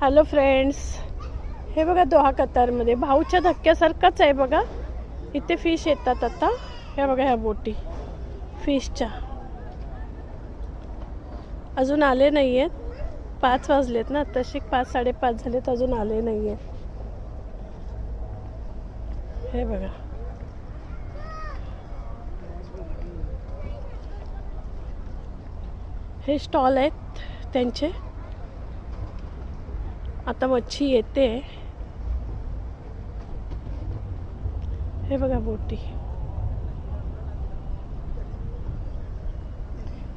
Hello friends, हे बघा Doha कतारमध्ये भाऊच्या धक्क्यासारखाच आहे बघा. इथे फिश येतात आता. हे बघा ह्या बोटी फिशच्या अजून आले नाही आहेत. 5 वाजलेत ना, तसे 5 साडेपाच झालेत, अजून आले नाही आहेत. हे बघा हे स्टॉल आहेत त्यांचे. आता मच्छी येते. हे बघा बोटी.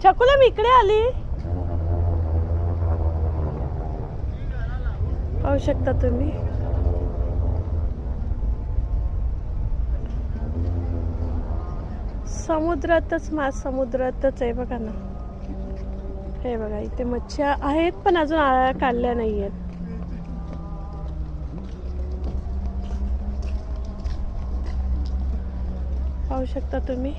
चकुला मी इकडे आली, पाहू शकता तुम्ही. समुद्रातच समुद्रातच आहे बघा ना. हे बघा इथे मच्छी आहेत पण अजून काढल्या नाही आहेत. पाहू शकता तुम्ही.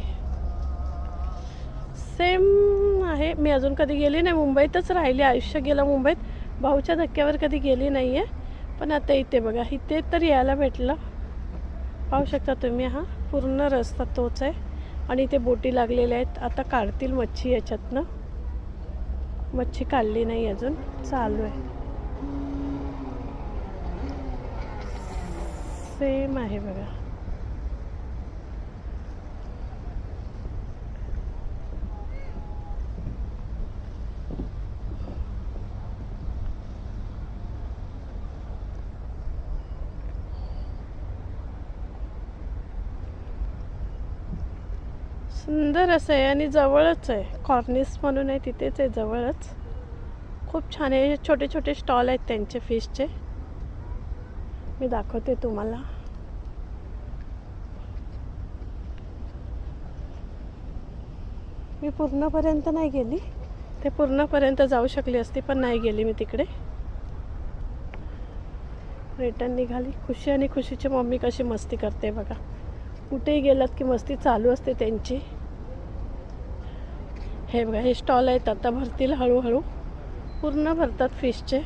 सेम आहे. मी अजून कधी गेली नाही, मुंबईतच राहिली, आयुष्य गेलं मुंबईत. भाऊच्या धक्क्यावर कधी गेली नाही आहे, पण आता इथे बघा, इथे तर यायला भेटलं. पाहू शकता तुम्ही. हा पूर्ण रस्ता तोच आहे आणि इथे बोटी लागलेल्या आहेत. आता काढतील मच्छी याच्यातनं. मच्छी काढली नाही अजून, चालू आहे. सेम आहे बघा. सुंदर असं आहे आणि जवळच आहे. कॉर्निस म्हणून आहे, तिथेच आहे जवळच. खूप छान आहे. छोटे छोटे स्टॉल आहेत त्यांचे फिशचे. मी दाखवते तुम्हाला. मी पूर्णपर्यंत नाही गेली, ते पूर्णपर्यंत जाऊ शकली असती पण नाही गेली मी तिकडे. रिटर्न निघाली. खुशी आणि खुशीची मम्मी कशी मस्ती करते बघा. कुठेही गेलात की मस्ती चालू असते त्यांची. हे बघा हे स्टॉल आहेत, आता भरतील हळूहळू. पूर्ण भरतात फिशचे.